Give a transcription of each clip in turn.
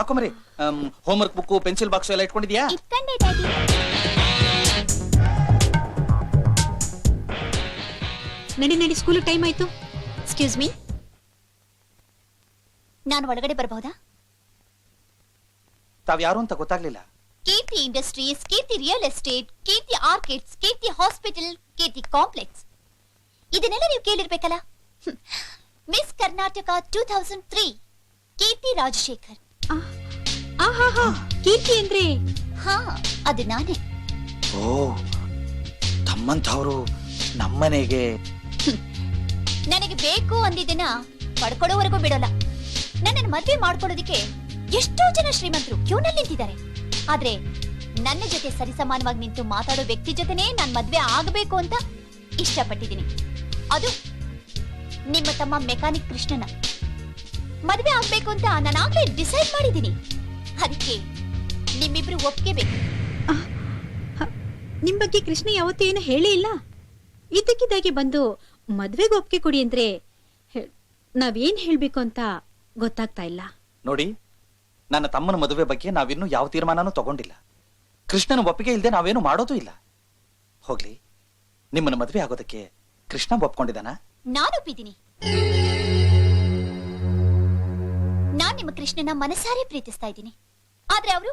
ಹಾಕೊಂಬರಿ. Homework book pencil box ಎಲ್ಲ ಇಟ್ಕೊಂಡಿದ್ಯಾ? ಇಟ್ಕೊಂಡೆ daddy. ನಡಿ ಸ್ಕೂಲ್ ಟೈಮ್ ಆಯ್ತು. ಎಕ್ಸ್ಕ್ಯೂಸ್ ಮೀ, ನಾನು ಒಳಗಡೆ ಬರಬಹುದಾ? ತಾವ್ ಯಾರು ಅಂತ ಗೊತ್ತಾಗ್ಲಿಲ್ಲ. ಕೀರ್ತಿ ಇಂಡಸ್ಟ್ರೀಸ್, ಕೀರ್ತಿ ರಿಯಲ್ ಎಸ್ಟೇಟ್, ಕೀರ್ತಿ ಆರ್ಕಿಡ್ಸ್, ಕೀರ್ತಿ ಹಾಸ್ಪಿಟಲ್, ಕೀರ್ತಿ ಕಾಂಪ್ಲೆಕ್ಸ್, ಇದನ್ನೆಲ್ಲ ನೀವು ಕೇಳಿರ್ಬೇಕಲ್ಲ. ಮಿಸ್ ಕರ್ನಾಟಕ 2003 ಕೀರ್ತಿ ರಾಜಶೇಖರ್. ಕೀರ್ತಿ ಅಂದ್ರೆ ಹಾ, ಅದು ನಾನೇ. ಓ, ತಮ್ಮಂತವ್ರು ನಮ್ಮನೆಗೆ. ನನಗೆ ಬೇಕು ಅಂದಿದ್ದನ್ನ ಪಡ್ಕೊಳ್ಳೋವರೆಗೂ ಬಿಡೋಲ್ಲ. ನನ್ನನ್ನು ಮದ್ವೆ ಮಾಡ್ಕೊಳ್ಳೋದಿಕ್ಕೆ ಎಷ್ಟೋ ಜನ ಶ್ರೀಮಂತರು ಕ್ಯೂನಲ್ಲಿ ನಿಂತಿದ್ದಾರೆ. ಆದ್ರೆ ನನ್ನ ಜೊತೆ ಸರಿಸಮಾನವಾಗಿ ನಿಂತು ಮಾತಾಡೋ ವ್ಯಕ್ತಿ ಜೊತೆನೇ ನಾನ್ ಮದ್ವೆ ಆಗಬೇಕು ಅಂತ ಇಷ್ಟಪಟ್ಟಿದ್ದೀನಿ. ಅದು ನಿಮ್ಮ ತಮ್ಮ ಮೆಕ್ಯಾನಿಕ್ ಕೃಷ್ಣನ ಮದ್ವೆ ಆಗ್ಬೇಕು ಅಂತ ನಾನು ಆಗ್ಲೇ ಡಿಸೈಡ್ ಮಾಡಿದ್ದೀನಿ. ಅದಕ್ಕೆ ನಿಮ್ಮಿಬ್ರು ಒಪ್ಪಿಗೆ ಬೇಕು. ನಿಮ್ ಬಗ್ಗೆ ಕೃಷ್ಣ ಯಾವತ್ತೂ ಏನು ಹೇಳೇ ಇಲ್ಲ. ಇದಕ್ಕಿದ್ದಾಗೆ ಬಂದು ಮದ್ವೆಗೆ ಒಪ್ಪಿಗೆ ಕೊಡಿ ಅಂದ್ರೆ ನಾವೇನ್ ಹೇಳ್ಬೇಕು ಅಂತ ಗೊತ್ತಾಗ್ತಾ ಇಲ್ಲ. ನೋಡಿ, ನನ್ನ ತಮ್ಮನ ಮದುವೆ ಬಗ್ಗೆ ನಾವಿನ್ನೂ ಯಾವ ತೀರ್ಮಾನನೂ ತಗೊಂಡಿಲ್ಲ. ಕೃಷ್ಣನ ಒಪ್ಪಿಗೆ ಇಲ್ಲದೆ ನಾವೇನು ಮಾಡೋದು ಇಲ್ಲ. ಹೋಗ್ಲಿ, ನಿಮ್ಮನ್ನ ಮದುವೆ ಆಗೋದಕ್ಕೆ ಕೃಷ್ಣ ಒಪ್ಕೊಂಡಿದ್ದಾನ? ನಾನು ಒಪ್ಪಿದ್ದೀನಿ. ನಾನ್ ನಿಮ್ಮ ಕೃಷ್ಣನ ಮನಸಾರೆ ಪ್ರೀತಿಸ್ತಾ ಇದ್ದೀನಿ. ಆದ್ರೆ ಅವರು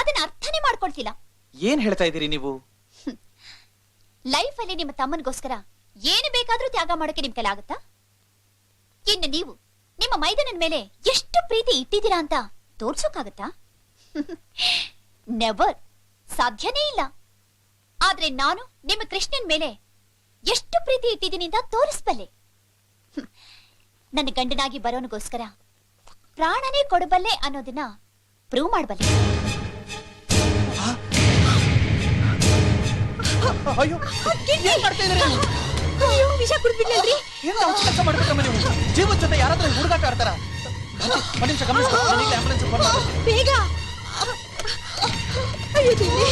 ಅದನ್ನ ಅರ್ಥನೇ ಮಾಡ್ಕೊಳ್ತಿಲ್ಲ. ಏನ್ ಹೇಳ್ತಾ ಇದ್ದೀರಿ ನೀವು? ಲೈಫ್ ಅಲ್ಲಿ ನಿಮ್ಮ ತಮ್ಮನಿಗೋಸ್ಕರ ಏನು ಬೇಕಾದ್ರೂ ತ್ಯಾಗ ಮಾಡೋಕೆ ನಿಮ್ ಕೈಲಾಗುತ್ತಾ? ಇನ್ನು ನೀವು ನಿಮ್ಮ ಮೈದನನ ಮೇಲೆ ಎಷ್ಟು ಪ್ರೀತಿ ಇಟ್ಟಿದ್ದೀರಾ ಅಂತ ತೋರ್ಸೋಕಾಗತ್ತಾ? ನೆವರ್, ಸಾಧ್ಯನೇ ಇಲ್ಲ. ಆದ್ರೆ ನಾನು ನಿಮ್ಮ ಕೃಷ್ಣನ್ ಮೇಲೆ ಎಷ್ಟು ಪ್ರೀತಿ ಇಟ್ಟಿದ್ದೀನಿ ಅಂತ ತೋರಿಸ್ಬಲ್ಲೆ. ನನ್ನ ಗಂಡನಾಗಿ ಬರೋನಿಗೋಸ್ಕರ ಪ್ರಾಣನೇ ಕೊಡಬಲ್ಲೆ ಅನ್ನೋದನ್ನ ಪ್ರೂವ್ ಮಾಡಬಲ್ಲೆ. ಅಯ್ಯೋ, ಏನ್ ಮಾಡ್ತಾ ಇದ್ದೀರಿ ನೀವು? ವಿಷ ಕುಡ್ಬಿಡ್ಲಲ್ರಿ. ಏನು ಕೆಲಸ ಮಾಡ್ಬೇಕಮ್ಮ ನೀವು? ಜೀವದ ಜೊತೆ ಯಾರಾದ್ರೂ ಹುಡುಗಾಟ ಆಡ್ತಾರ? ಒಂದು ನಿಮಿಷ ಗಮನಿಸ್ಕೊ, ನಾನು ಈಗ ಆಂಬುಲೆನ್ಸ್ ಫೋನ್ ಮಾಡ್ತೀನಿ. ಬೇಗ. ಅಯ್ಯೋ ದೇವ್ರೇ.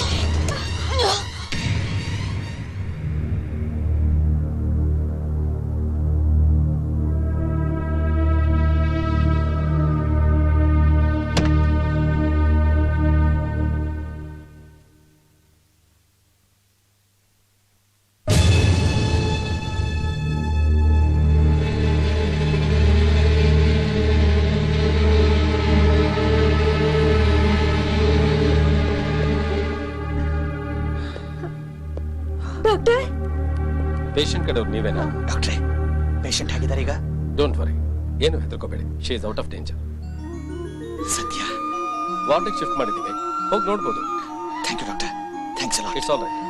ಡಾಕ್ಟರ್, ಪೇಷಂಟ್ ಕಡೆಯವ್ರು ನೀವೇನಾ? ಡಾಕ್ಟ್ರೇ, ಪೇಷಂಟ್ ಆಗಿದ್ದಾರೆ ಈಗ? ಡೋಂಟ್ ವರಿ, ಏನು ಹೆದರ್ಕೋಬೇಡಿ. She is out of danger. ಸದ್ಯ ವಾರ್ಡಿಗೆ ಶಿಫ್ಟ್ ಮಾಡಿದ್ದೀವಿ, ಹೋಗಿ ನೋಡ್ಬೋದು. Thank you doctor, thanks a lot. It's all right.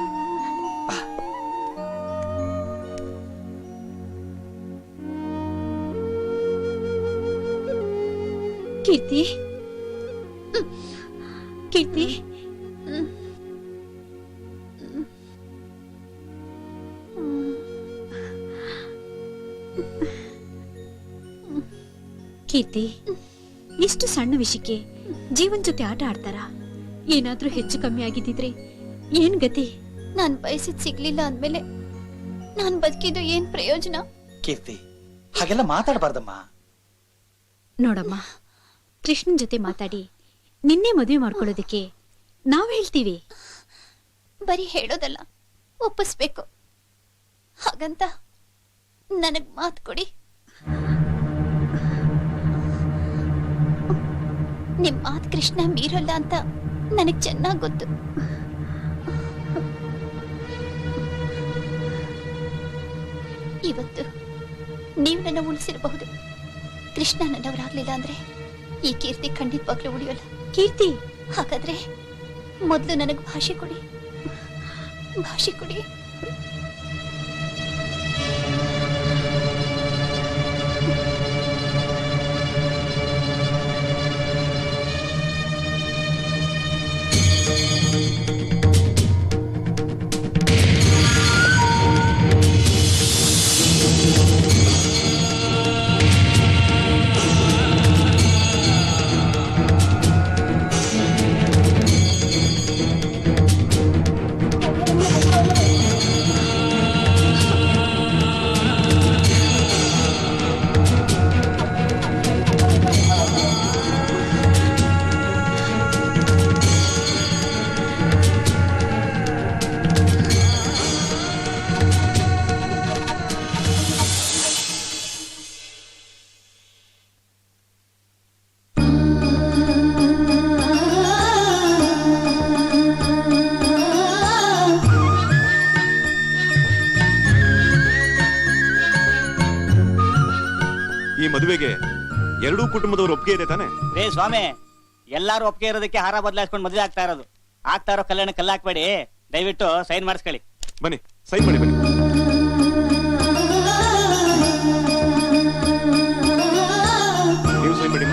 Keerthi, Keerthi, Keerthi, ಇಷ್ಟು ಸಣ್ಣ ವಿಷಯಕ್ಕೆ ಜೀವನ್ ಜೊತೆ ಆಟ ಆಡ್ತಾರ? ಏನಾದ್ರೂ ಹೆಚ್ಚು ಕಮ್ಮಿ ಆಗಿದ್ದಿದ್ರೆ ಏನ್ ಗತಿ? ನಾನ್ ಬಯಸಿದ್ ಸಿಗ್ಲಿಲ್ಲ ಅಂದ್ಮೇಲೆ ನಾನ್ ಬದುಕಿದ್ದು ಏನ್ ಪ್ರಯೋಜನ? ಕೀರ್ತಿ, ಹಾಗೆಲ್ಲ ಮಾತಾಡಬಾರ್ದಮ್ಮ. ನೋಡಮ್ಮ, ಕೃಷ್ಣನ್ ಜೊತೆ ಮಾತಾಡಿ ನಿನ್ನೆ ಮದುವೆ ಮಾಡ್ಕೊಳ್ಳೋದಕ್ಕೆ ನಾವ್ ಹೇಳ್ತೀವಿ. ಬರೀ ಹೇಳೋದಲ್ಲ, ಒಪ್ಪಿಸ್ಬೇಕು. ಹಾಗಂತ ನನಗ್ ಮಾತು ಕೊಡಿ. ನಿಮ್ ಮಾತು ಕೃಷ್ಣ ಮೀರಲ್ಲ ಅಂತ ನನಗ್ ಚೆನ್ನಾಗ್ ಗೊತ್ತು. ಇವತ್ತು ನೀವು ನನ್ನ ಉಳಿಸಿರಬಹುದು. ಕೃಷ್ಣ ನನ್ನವರಾಗ್ಲಿಲ್ಲ ಅಂದ್ರೆ ಈ ಕೀರ್ತಿ ಖಂಡಿತವಾಗ್ಲೂ ಉಳಿಯೋಲ್ಲ. ಕೀರ್ತಿ, ಹಾಗಾದ್ರೆ ಮೊದಲು ನನಗ್ ಭಾಷೆ ಕೊಡಿ, ಭಾಷೆ ಕೊಡಿ. ಎರಡೂ ಕುಟುಂಬದವ್ರು ಒಪ್ಪಿಗೆ ಇದೆ ತಾನೆ? ರೇ ಸ್ವಾಮಿ, ಎಲ್ಲಾರು ಒಪ್ಪಿಗೆ ಇರೋದಕ್ಕೆ ಹಾರ ಬದಲಾಯಿಸ್ಕೊಂಡು ಮದುವೆ ಆಗ್ತಾ ಇರೋದು. ಆಗ್ತಾ ಇರೋ ಕಲ್ಯಾಣ ಕಲ್ಲಾಕ್ಬೇಡಿ, ದಯವಿಟ್ಟು ಸೈನ್ ಮಾಡಿಸ್ಕೊಳ್ಳಿ. ಬನ್ನಿ ಸೈನ್ ಮಾಡಿ ಬನ್ನಿ. ನೀವು ಸೈನ್ ಮಾಡಿ.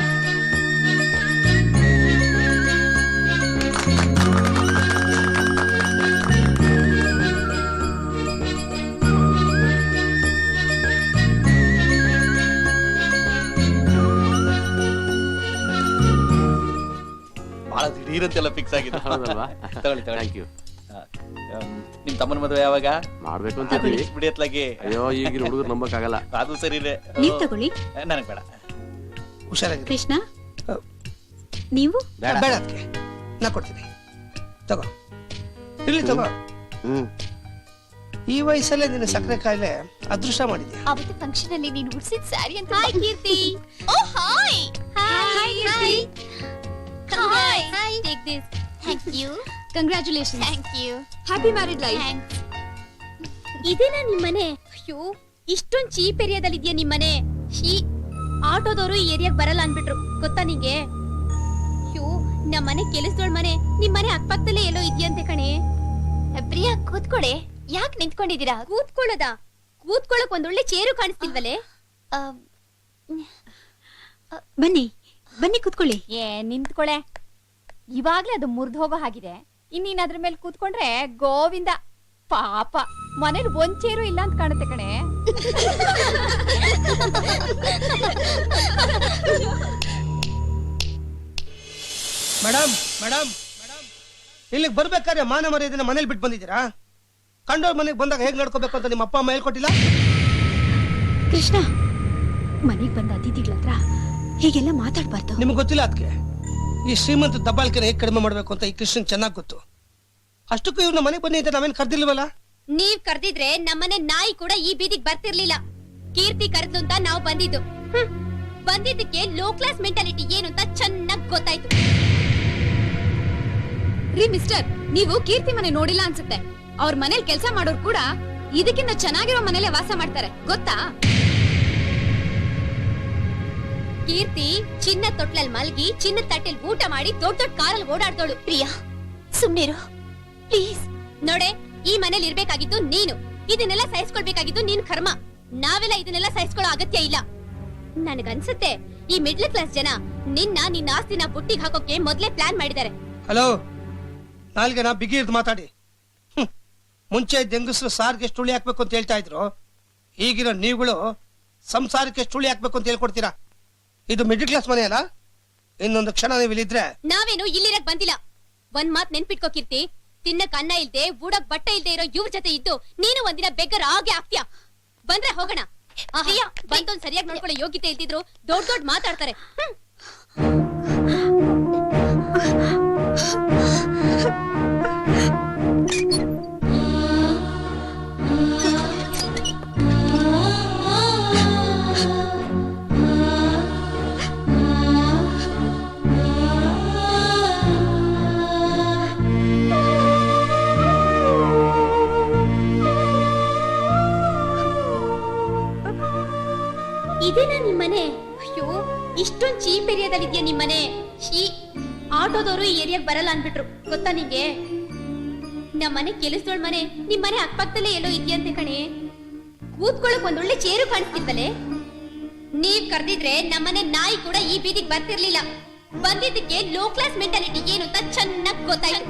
ಬಹಳ ದಿಢೀರಂತೆಲ್ಲ ಫಿಕ್ಸ್ ಆಗಿದೆ. ಹೌದಲ್ವಾ? ತಗೊಳ್ಳಿ ಥ್ಯಾಂಕ್ ಯು. ನಿಮ್ ತಮ್ಮನ ಮದುವೆ ಯಾವಾಗ? ಮಾಡ್ಬೇಕು ಅಂತ ಇದ್ದೀವಿ. ಬಿಡಿ ಅತ್ಲಾಗಿ. ಅಯ್ಯೋ ಈಗಿನ ಹುಡುಗರು ನಂಬಕ್ಕಾಗಲ್ಲ. ಅದು ಸರಿನೇ. ನೀವ್ ತಗೊಳ್ಳಿ. ನನಗ್ ಬೇಡ. ಹುಷಾರಾಗಿ ಕೃಷ್ಣ ನೀವು ಬೇಡ ಅದಕ್ಕೆ ನಾ ಕೊಡ್ತೀನಿ. ತಗೋ ಇಲ್ಲಿ ತಗೋ. ಈ ವಯಸ್ಸಲ್ಲೇ ನಿನ್ನ ಸಕ್ಕರೆ ಕಾಯಿಲೆ ಅದೃಷ್ಟ ಮಾಡಿದ್ಯಾ. ಅವತ್ತು ಫಂಕ್ಷನ್ ಅಲ್ಲಿ ನೀನು ಉಡ್ಸಿದ ಸ್ಯಾರಿ ಅಂತ. Hi Keerthi. Oh hi. Hi Keerthi. Hi. Take this. Thank you. Congratulation. Thank you. Happy married life. Thanks. ಇದೇನಾ ನಿಮ್ಮನೆ? ಅಯ್ಯೋ, ಇಷ್ಟೊಂದ್ ಚೀಪ್ ಏರಿಯಾದಲ್ಲಿ ಇದೆಯಾ ನಿಮ್ಮನೆ? ಶೀ, ಆಟೋದವರು ಈ ಏರಿಯಾಗ್ ಬರಲ್ಲ ಅನ್ಬಿಟ್ರು, ಗೊತ್ತಾ ನಿಂಗೆ? ಅಯ್ಯೋ, ನಮ್ಮನೆ ಕೆಲಸದೋಳ್ ಮನೆ ನಿಮ್ಮನೆ ಅಕ್ಕಪಕ್ಕದಲ್ಲೇ ಎಲ್ಲೋ ಇದೆಯಂತೆ ಕಣೆ. ಪ್ರಿಯಾ ಕೂತ್ಕೊಡೆ. ಯಾಕೆ ನಿಂತ್ಕೊಂಡಿದ್ದೀರಾ? ಕೂತ್ಕೊಳ್ಳೋದಾ? ಕೂತ್ಕೊಳ್ಳಕ್ ಒಂದೊಳ್ಳೆ ಚೇರು ಕಾಣಿಸ್ತಿಲ್ವಲೆ? ಬನ್ನಿ ಬನ್ನಿ ಕೂತ್ಕೊಳ್ಳಿ. ಏ ನಿಂತ್ಕೊಳೆ, ಇವಾಗ್ಲೇ ಅದು ಮುರಿದು ಹೋಗೋ ಹಾಗಿದೆ. ಇನ್ನೀನ್ ಅದ್ರ ಮೇಲೆ ಕೂತ್ಕೊಂಡ್ರೆ ಗೋವಿಂದ. ಪಾಪ ಮನೇಲಿ ಒಂದ್ ಚೇರು ಇಲ್ಲ ಅಂತ ಕಾಣುತ್ತೆ ಕಣೆ. ಮೇಡಮ್ ಮೇಡಮ್ ಇಲ್ಲಿಗೆ ಬರ್ಬೇಕಾದ್ರೆ ಮಾನ ಮರ್ಯಾದೆನ ಮನೇಲಿ ಬಿಟ್ಟು ಬಂದಿದ್ದೀರಾ? ಕಂಡೋರ್ ಮನೆಗೆ ಬಂದಾಗ ಹೇಗ್ ನಡ್ಕೋಬೇಕು ಅಂತ ನಿಮ್ಮ ಅಪ್ಪ ಅಮ್ಮ ಹೇಳ್ಕೊಟ್ಟಿಲ್ಲ? ಕೃಷ್ಣ, ಮನೆಗ್ ಬಂದ ಅತಿಥಿಗಳ ಹತ್ರ ಹೀಗೆಲ್ಲ ಮಾತಾಡ್ಬಾರ್ದು. ನಿಮ್ಗೆ ಗೊತ್ತಿಲ್ಲ ಅದಕ್ಕೆ ಈ ಶ್ರೀಮಂತ ದಬ್ಬಾಳಿಕೆನ ಹೇಗ್ ಕಡಿಮೆ ಮಾಡ್ಬೇಕು ಅಂತ ಈ ಕೃಷ್ಣನ್ ಚೆನ್ನಾಗ್ ಗೊತ್ತು. ಅಷ್ಟಕ್ಕೂ ಇವ್ರನ್ನ ಮನೆಗೆ ಬನ್ನಿ ಅಂತ ನಾವೇನ್ ಕರ್ದಿಲ್ವಲ್ಲ? ನೀವ್ ಕರ್ದಿದ್ರೆ ನಮ್ಮನೆ ನಾಯಿ ಕೂಡ ಈ ಬೀದಿಗೆ ಬರ್ತಿರ್ಲಿಲ್ಲ. ಕೀರ್ತಿ ಕರೆದ್ಲು ಅಂತ ನಾವು ಬಂದಿದ್ದು. ಬಂದಿದ್ದಕ್ಕೆ ಲೋ ಕ್ಲಾಸ್ ಮೆಂಟಾಲಿಟಿ ಏನು ಅಂತ ಚೆನ್ನಾಗ್ ಗೊತ್ತಾಯ್ತು. ರೀ ಮಿಸ್ಟರ್, ನೀವು ಕೀರ್ತಿ ಮನೆ ನೋಡಿಲ್ಲ ಅನ್ಸುತ್ತೆ. ಅವ್ರ ಮನೇಲಿ ಕೆಲಸ ಮಾಡೋರು ಕೂಡ ಇದಕ್ಕಿಂತ ಚೆನ್ನಾಗಿರೋ ಮನೇಲೆ ವಾಸ ಮಾಡ್ತಾರೆ, ಗೊತ್ತಾ? ಕೀರ್ತಿ ಚಿನ್ನ ತೊಟ್ಲಲ್ಲಿ ಮಲ್ಗಿ ಚಿನ್ನ ತಟ್ಟೆಲ್ ಊಟ ಮಾಡಿ ದೊಡ್ಡ ದೊಡ್ಡ ಕಾರಲ್ಲಿ ಓಡಾಡ್ದೋಳು. ಪ್ರಿಯಾ ಸುಮ್ನಿರು ಪ್ಲೀಸ್. ನೋಡೆ, ಈ ಮನೇಲಿ ಇರ್ಬೇಕಾಗಿದ್ದು ನೀನು. ಇದನ್ನೆಲ್ಲ ಸಹಿಸ್ಕೊಳ್ಬೇಕಾಗಿದ್ದು ನೀನ್ ಕರ್ಮ. ನಾವೆಲ್ಲ ಇದನ್ನೆಲ್ಲ ಸಹಿಸ್ಕೊಳ್ಳೋ ಅಗತ್ಯ ಇಲ್ಲ. ನನಗನ್ಸುತ್ತೆ ಈ ಮಿಡ್ಲ್ ಕ್ಲಾಸ್ ಜನ ನಿನ್ನ ಆಸ್ತಿನ ಬುಟ್ಟಿಗೆ ಹಾಕೋಕೆ ಮೊದ್ಲೇ ಪ್ಲಾನ್ ಮಾಡಿದ್ದಾರೆ. ಹಲೋ, ನಾಲ್ಗೆನ ಬಿಗಿ ಇರ್ದು ಮಾತಾಡಿ. ಮುಂಚೆ ಹೆಂಗಸರು ಸಾರಿಗೆ ಎಷ್ಟು ಹುಳಿ ಹಾಕ್ಬೇಕು ಅಂತ ಹೇಳ್ತಾ ಇದ್ರು. ಈಗಿರೋ ನೀವುಗಳು ಸಂಸಾರಕ್ಕೆ ಎಷ್ಟು ಹುಳಿ ಹಾಕ್ಬೇಕು ಅಂತ ಹೇಳ್ಕೊಡ್ತೀರಾ? ಇದು ಮಿಡ್ಲ್ ಕ್ಲಾಸ್ ಮನೆ ಅಲ್ಲ? ಇನ್ನೊಂದು ಕ್ಷಣ ನೀವು ಇಲ್ಲಿದ್ರೆ ನಾವೇನು ಇಲ್ಲಿರಕ್ ಬಂದಿಲ್ಲ. ಒಂದ್ ಮಾತ್ ನೆನ್ಪಿಟ್ಕೋ ಕೀರ್ತಿ, ತಿನ್ನಕ್ ಅನ್ನ ಇಲ್ದೆ ಊಡಕ್ ಬಟ್ಟೆ ಇಲ್ದೆ ಇರೋ ಇವ್ರ ಜೊತೆ ಇದ್ದು ನೀನು ಒಂದಿನ ಬೆಗ್ಗರ್ ಆಗೇ ಆಗ್ತೀಯ. ಬಂದ್ರೆ ಹೋಗೋಣ. ಬಂದೊಂದ್ ಸರಿಯಾಗಿ ನೋಡ್ಕೊಳ್ಳೋ ಯೋಗ್ಯತೆ ಇಲ್ದಿದ್ರು ದೊಡ್ಡ ದೊಡ್ಡ ಮಾತಾಡ್ತಾರೆ. ಇದೇನಾ ನಿಮ್ಮನೆ? ಅಯ್ಯೋ, ಇಷ್ಟೊಂದ್ ಚೀಪ್ ಏರಿಯಾದಲ್ಲಿ ಇದೆಯಾ ನಿಮ್ಮನೆ? ಶೀ, ಆಟೋದವರು ಈ ಏರಿಯಾಗ್ ಬರಲ್ಲ ಅನ್ಬಿಟ್ರು, ಗೊತ್ತಾ ನಿಂಗೆ? ನಮ್ಮನೆ ಕೆಲಸದೋಳ್ ಮನೆ ನಿಮ್ಮನೆ ಅಕ್ಕಪಕ್ಕದಲ್ಲೇ ಎಲ್ಲೋ ಇದೆಯಂತೆ ಕಣೆ. ಕೂತ್ಕೊಳ್ಳಕ್ ಒಂದೊಳ್ಳೆ ಚೇರು ಕಾಣಿಸ್ತಿಲ್ವಲೆ? ನೀವ್ ಕರ್ದಿದ್ರೆ ನಮ್ಮನೆ ನಾಯಿ ಕೂಡ ಈ ಬೀದಿಗೆ ಬರ್ತಿರ್ಲಿಲ್ಲ. ಬಂದಿದ್ದಕ್ಕೆ ಲೋ ಕ್ಲಾಸ್ ಮೆಂಟಾಲಿಟಿ ಏನು ಅಂತ ಚೆನ್ನಾಗ್ ಗೊತ್ತಾಯ್ತು.